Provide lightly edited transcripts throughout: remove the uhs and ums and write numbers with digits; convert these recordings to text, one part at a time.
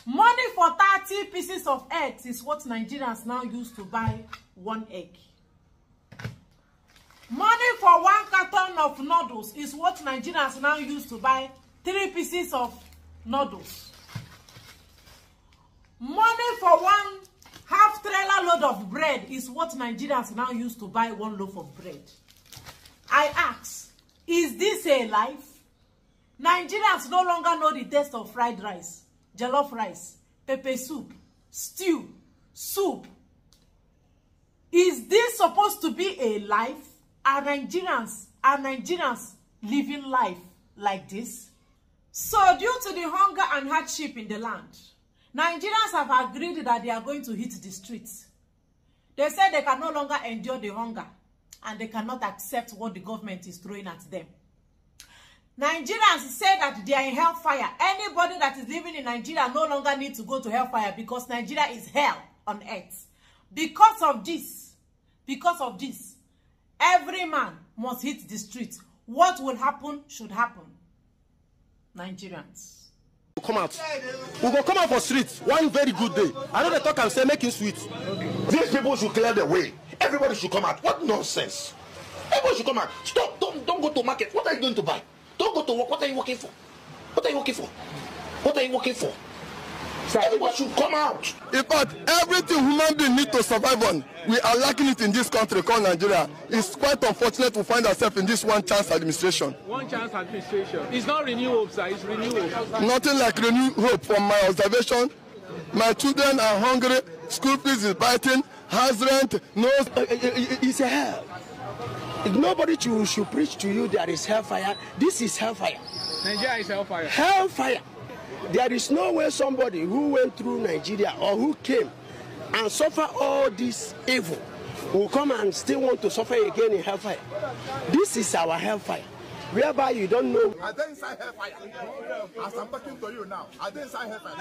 Money for 30 pieces of eggs is what Nigerians now use to buy one egg. Money for 1 carton of noodles is what Nigerians now use to buy 3 pieces of noodles. Money for 1 half trailer load of bread is what Nigerians now use to buy 1 loaf of bread. I ask, is this a life? Nigerians no longer know the taste of fried rice, jollof rice, pepper soup, stew, soup. Is this supposed to be a life? Are Nigerians living life like this? So due to the hunger and hardship in the land, Nigerians have agreed that they are going to hit the streets. They said they can no longer endure the hunger and they cannot accept what the government is throwing at them. Nigerians say that they are in hellfire. Anybody that is living in Nigeria no longer needs to go to hellfire because Nigeria is hell on earth. Because of this, every man must hit the streets. What will happen should happen. Nigerians. Come out. We will come out for streets one very good day. I know they talk and say making sweet. Okay. These people should clear the way. Everybody should come out. What nonsense. Everybody should come out. Stop. Don't go to market. What are you going to buy? Don't go to work. What are you working for? What are you working for? What are you working for? Everybody should come out. In fact, everything human being need to survive on, we are lacking it in this country called Nigeria. It's quite unfortunate to find ourselves in this one-chance administration. One-chance administration. It's not renew hope, sir. It's renew hope. Nothing like renew hope from my observation. My children are hungry. School fees is biting. House rent, no. It's a hell. If nobody should preach to you there is hellfire. This is hellfire. Nigeria is hellfire. Hellfire. There is no way somebody who went through Nigeria or who came and suffer all this evil will come and still want to suffer again in hellfire. This is our hellfire, whereby you don't know. Are they inside hellfire? As I'm talking to you now, are they inside hellfire?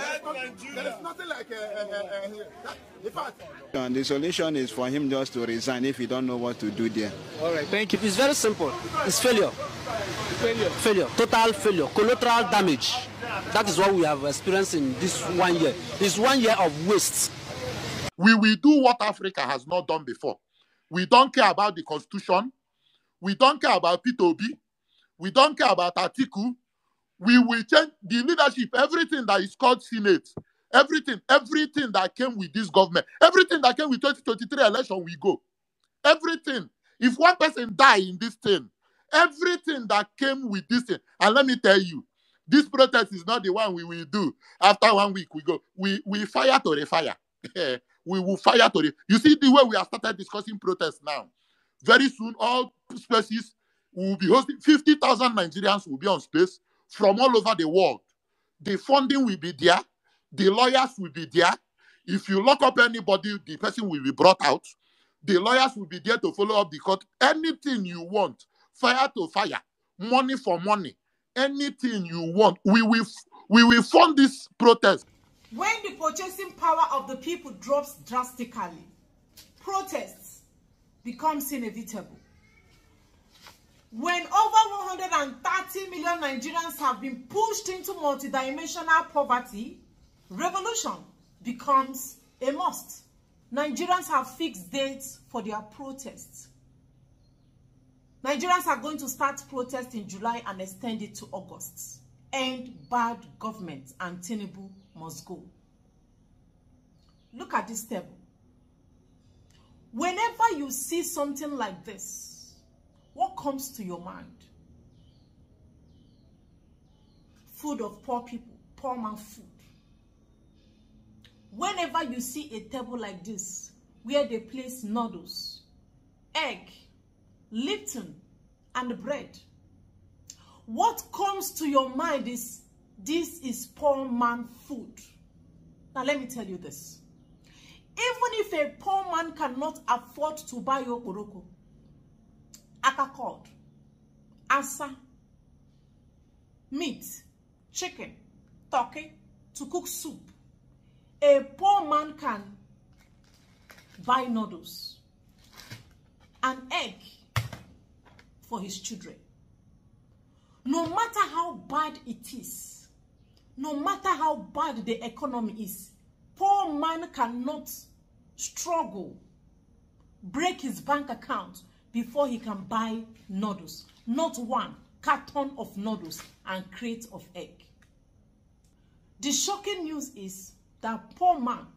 There is nothing like in fact. And the solution is for him just to resign if he don't know what to do there. All right, thank you. It's very simple. It's failure. Failure. Failure. Total failure. Collateral damage. That is what we have experienced in this 1 year. It's 1 year of waste. We will do what Africa has not done before. We don't care about the constitution. We don't care about P2B. We don't care about Atiku. We will change the leadership, everything that is called Senate, everything that came with this government, everything that came with 2023 election, we go. Everything. If one person die in this thing, everything that came with this thing, and let me tell you, this protest is not the one we will do. After 1 week, we go. We fire to the fire. We will fire to the... You see the way we have started discussing protests now. Very soon, all spaces will be hosting. 50,000 Nigerians will be on space from all over the world. The funding will be there. The lawyers will be there. If you lock up anybody, the person will be brought out. The lawyers will be there to follow up the court. Anything you want, fire to fire, money for money. Anything you want, we will fund this protest. When the purchasing power of the people drops drastically, protests becomes inevitable. When over 130 million Nigerians have been pushed into multidimensional poverty, revolution becomes a must. Nigerians have fixed dates for their protests. Nigerians are going to start protest in July and extend it to August. End bad government and tinubu must go. Look at this table. Whenever you see something like this, what comes to your mind? Food of poor people, poor man food. Whenever you see a table like this, where they place noodles, egg, Lipton, and bread, what comes to your mind is, this is poor man food. Now let me tell you this. Even if a poor man cannot afford to buy okoroko, akakod, asa, meat, chicken, turkey, to cook soup, a poor man can buy noodles, an egg for his children. No matter how bad it is, no matter how bad the economy is, poor man cannot struggle, break his bank account before he can buy noodles. Not one carton of noodles and crate of egg. The shocking news is that poor man,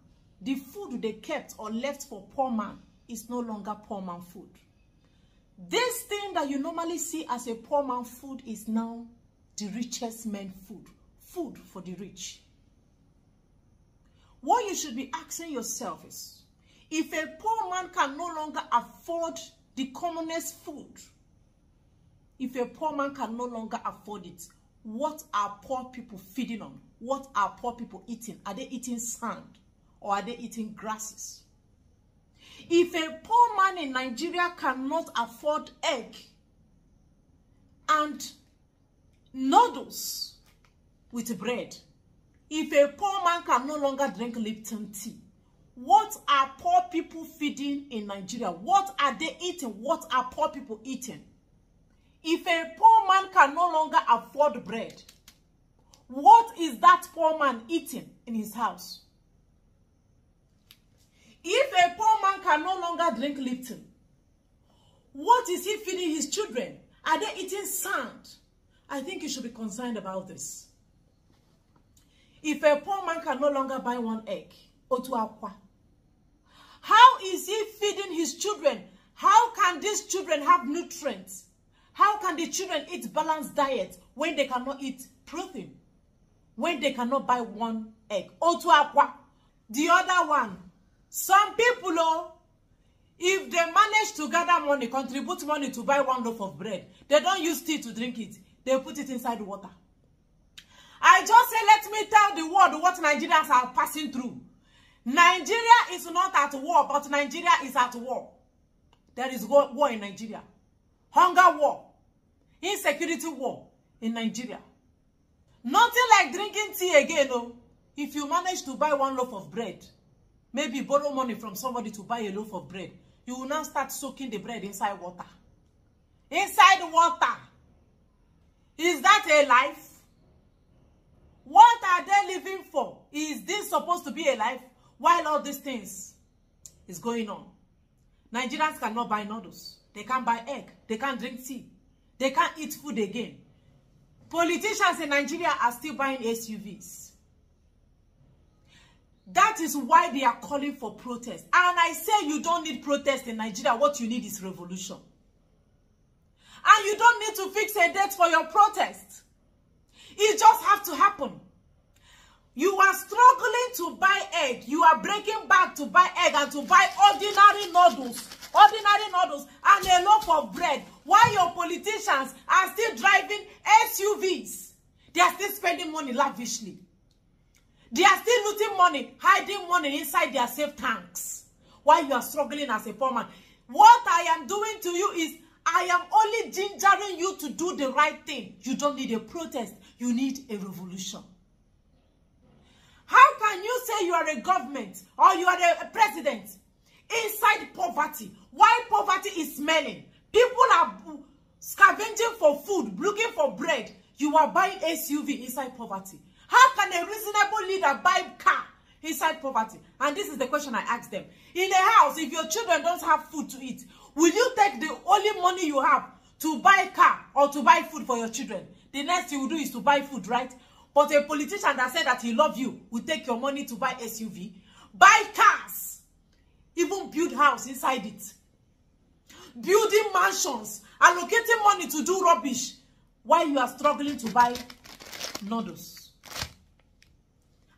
the food they kept or left for poor man is no longer poor man food. This thing that you normally see as a poor man food is now the richest man food. Food for the rich. What you should be asking yourself is, if a poor man can no longer afford the commonest food, if a poor man can no longer afford it, what are poor people feeding on? What are poor people eating? Are they eating sand or are they eating grasses? If a poor man in Nigeria cannot afford egg and noodles with bread, if a poor man can no longer drink Lipton tea, what are poor people feeding in Nigeria? What are they eating? What are poor people eating? If a poor man can no longer afford bread, what is that poor man eating in his house? If a poor man can no longer drink Lipton, what is he feeding his children? Are they eating sand? I think you should be concerned about this. If a poor man can no longer buy one egg, how is he feeding his children? How can these children have nutrients? How can the children eat balanced diet when they cannot eat protein? When they cannot buy one egg? The other one, some people, if they manage to gather money, contribute money to buy one loaf of bread, they don't use tea to drink it. They put it inside water. I just say, let me tell the world what Nigerians are passing through. Nigeria is not at war, but Nigeria is at war. There is war in Nigeria. Hunger war. Insecurity war in Nigeria. Nothing like drinking tea again, no. If you manage to buy one loaf of bread, maybe borrow money from somebody to buy a loaf of bread, you will now start soaking the bread inside water. Inside water. Is that a life? What are they living for? Is this supposed to be a life while all these things is going on? Nigerians cannot buy noodles. They can't buy egg. They can't drink tea. They can't eat food again. Politicians in Nigeria are still buying SUVs. That is why they are calling for protest. And I say you don't need protest in Nigeria. What you need is revolution. And you don't need to fix a date for your protest. It just has to happen. You are struggling to buy egg. You are breaking back to buy egg and to buy ordinary noodles. Ordinary noodles and a loaf of bread. While your politicians are still driving SUVs. They are still spending money lavishly. They are still looting money, hiding money inside their safe tanks. While you are struggling as a poor man. What I am doing to you is, I am only gingering you to do the right thing. You don't need a protest. You need a revolution. How can you say you are a government or you are a president inside poverty? While poverty is smelling, people are scavenging for food, looking for bread. You are buying SUV inside poverty. How can a reasonable leader buy car inside poverty? And this is the question I asked them. In a house, if your children don't have food to eat, will you take the only money you have to buy car or to buy food for your children? The next thing you do is to buy food, right? But a politician that said that he loves you will take your money to buy SUV, buy cars, even build house inside it, building mansions, allocating money to do rubbish while you are struggling to buy noodles.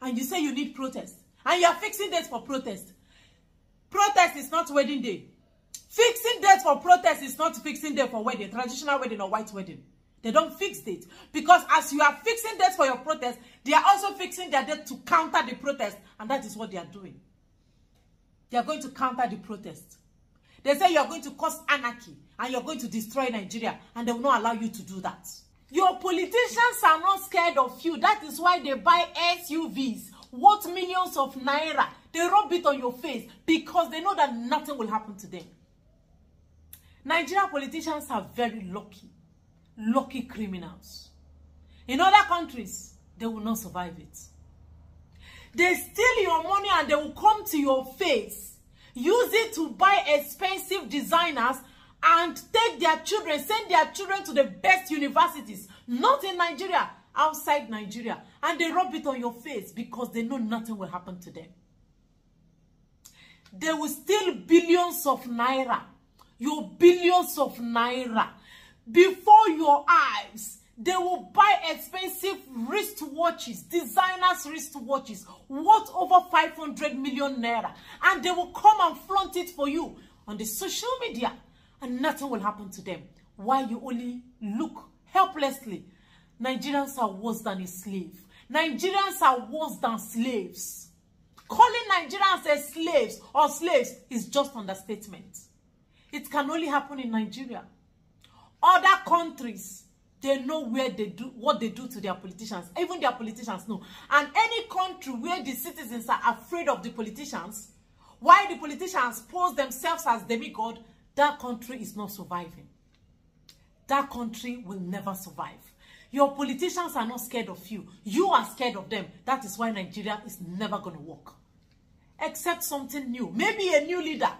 And you say you need protest. And you are fixing dates for protest. Protest is not wedding day. Fixing dates for protest is not fixing date for wedding, traditional wedding or white wedding. They don't fix dates. Because as you are fixing dates for your protest, they are also fixing their date to counter the protest. And that is what they are doing. They are going to counter the protest. They say you are going to cause anarchy and you are going to destroy Nigeria. And they will not allow you to do that. Your politicians are not scared of you. That is why they buy SUVs worth millions of naira. They rub it on your face because they know that nothing will happen to them. Nigerian politicians are very lucky criminals. In other countries, they will not survive it. They steal your money and they will come to your face, use it to buy expensive designers and take their children, send their children to the best universities, not in Nigeria, outside Nigeria. And they rub it on your face because they know nothing will happen to them. They will steal billions of naira, your billions of naira, before your eyes. They will buy expensive wristwatches, designers wristwatches, worth over 500 million naira. And they will come and flaunt it for you on the social media. And nothing will happen to them. While you only look helplessly. Nigerians are worse than a slave. Nigerians are worse than slaves. Calling Nigerians as slaves or slaves is just understatement. It can only happen in Nigeria. Other countries, they know where they do what they do to their politicians. Even their politicians know. And any country where the citizens are afraid of the politicians, while the politicians pose themselves as demigod, that country is not surviving. That country will never survive. Your politicians are not scared of you. You are scared of them. That is why Nigeria is never going to work. Except something new. Maybe a new leader.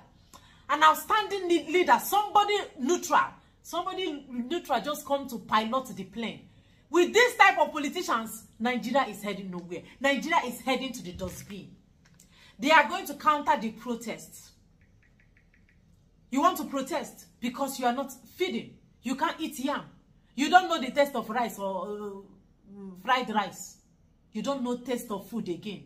An outstanding leader. Somebody neutral just come to pilot the plane. With this type of politicians, Nigeria is heading nowhere. Nigeria is heading to the dustbin. They are going to counter the protests. You want to protest because you are not feeding. You can't eat yam. You don't know the taste of rice or fried rice. You don't know taste of food again.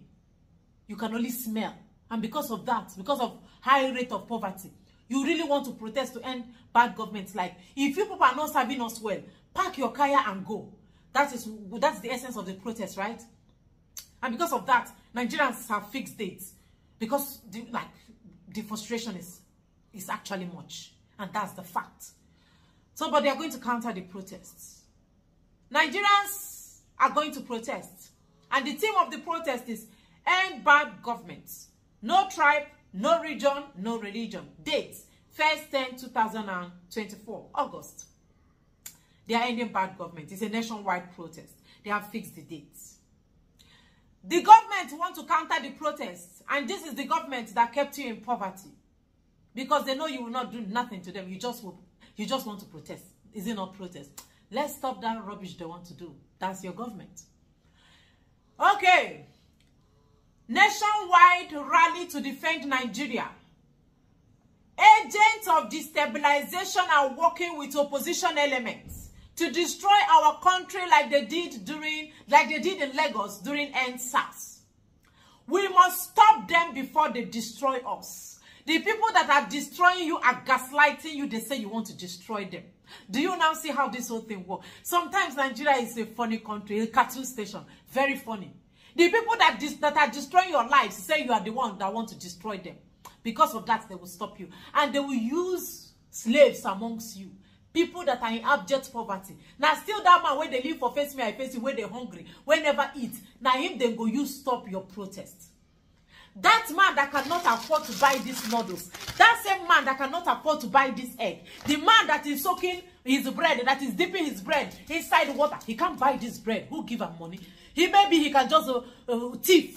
You can only smell. And because of that, because of high rate of poverty, you really want to protest to end bad governments. Like, if you people are not serving us well, pack your kaya and go. That's the essence of the protest, right? And because of that, Nigerians have fixed dates. Because the frustration is actually much. And that's the fact. So, but they are going to counter the protests. Nigerians are going to protest. And the theme of the protest is end bad governments. No tribe, no region, no religion. Dates, 1st 10/2024, August. They are ending bad government. It's a nationwide protest. They have fixed the dates. The government want to counter the protests. And this is the government that kept you in poverty. Because they know you will not do nothing to them. You just want to protest. Is it not protest? Let's stop that rubbish they want to do. That's your government. Okay. Nationwide rally to defend Nigeria. Agents of destabilization are working with opposition elements to destroy our country like they did in Lagos during EndSARS. We must stop them before they destroy us. The people that are destroying you are gaslighting you. They say you want to destroy them. Do you now see how this whole thing works? Sometimes Nigeria is a funny country, a cartoon station. Very funny. The people that are destroying your lives say you are the one that want to destroy them. Because of that, they will stop you. And they will use slaves amongst you. People that are in abject poverty. Now, still that man, when they live for face me, I face you, when they hungry, when never eat. Now, him, they go, you stop your protest. That man that cannot afford to buy these noodles, that same man that cannot afford to buy this egg, the man that is soaking his bread, that is dipping his bread inside water, he can't buy this bread. Who give him money? Maybe he can just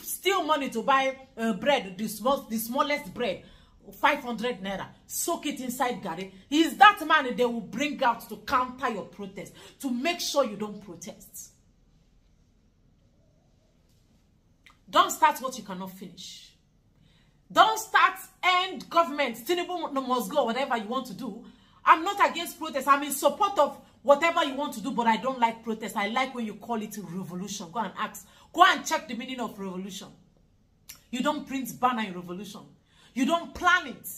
steal money to buy bread, the smallest bread, 500 naira, soak it inside gari. He is that man they will bring out to counter your protest, to make sure you don't protest. Don't start what you cannot finish. Don't start end government. Tinubu must go, whatever you want to do. I'm not against protest. I'm in support of whatever you want to do, but I don't like protest. I like when you call it a revolution. Go and ask. Go and check the meaning of revolution. You don't print banner in revolution. You don't plan it.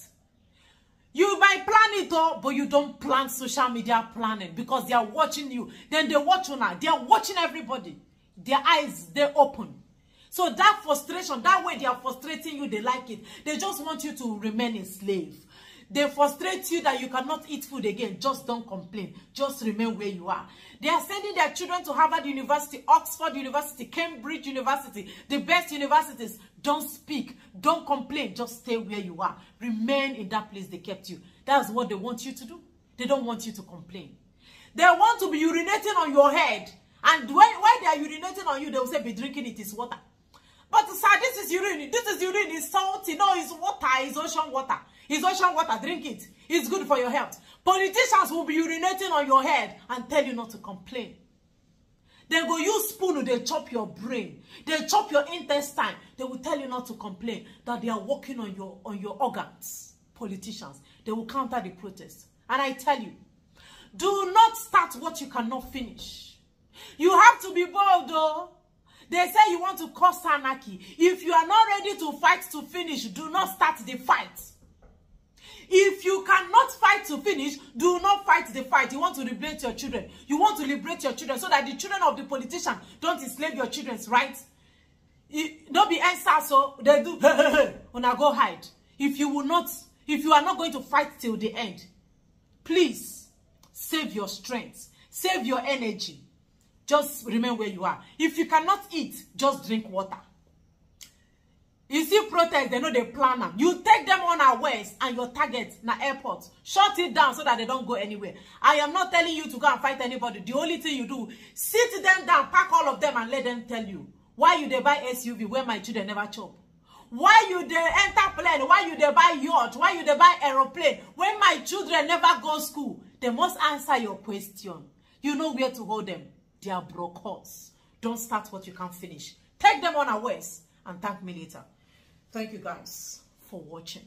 You might plan it all, but you don't plan social media planning because they are watching you. Then they watch you now. They are watching everybody. Their eyes, they're open. So that frustration, that way they are frustrating you, they like it. They just want you to remain a slave. They frustrate you that you cannot eat food again. Just don't complain. Just remain where you are. They are sending their children to Harvard University, Oxford University, Cambridge University, the best universities. Don't speak. Don't complain. Just stay where you are. Remain in that place they kept you. That's what they want you to do. They don't want you to complain. They want to be urinating on your head And when they are urinating on you, they will say, be drinking it is water. But sir, this is urine. This is urine. It's salty. No, it's water. It's ocean water. It's ocean water. Drink it. It's good for your health. Politicians will be urinating on your head and tell you not to complain. They go use spoon, they chop your brain. They chop your intestine. They will tell you not to complain, that they are working on your organs. Politicians. They will counter the protest. And I tell you, do not start what you cannot finish. You have to be bold, though. They say you want to cause anarchy. If you are not ready to fight to finish, do not start the fight. If you cannot fight to finish, do not fight the fight. You want to liberate your children. You want to liberate your children so that the children of the politician don't enslave your children, right? Don't be answer, so they do. Una go hide. If you are not going to fight till the end, please save your strength, save your energy. Just remain where you are. If you cannot eat, just drink water. You see protest, they know they plan them. You take them unawares and your target na airport. Shut it down so that they don't go anywhere. I am not telling you to go and fight anybody. The only thing you do, sit them down, pack all of them and let them tell you. Why you they buy SUV when my children never chop? Why you they enter plane? Why you they buy yacht? Why you they buy aeroplane? When my children never go school? They must answer your question. You know where to hold them. They are broke horse. Don't start what you can't finish. Take them unawares and thank me later. Thank you guys for watching.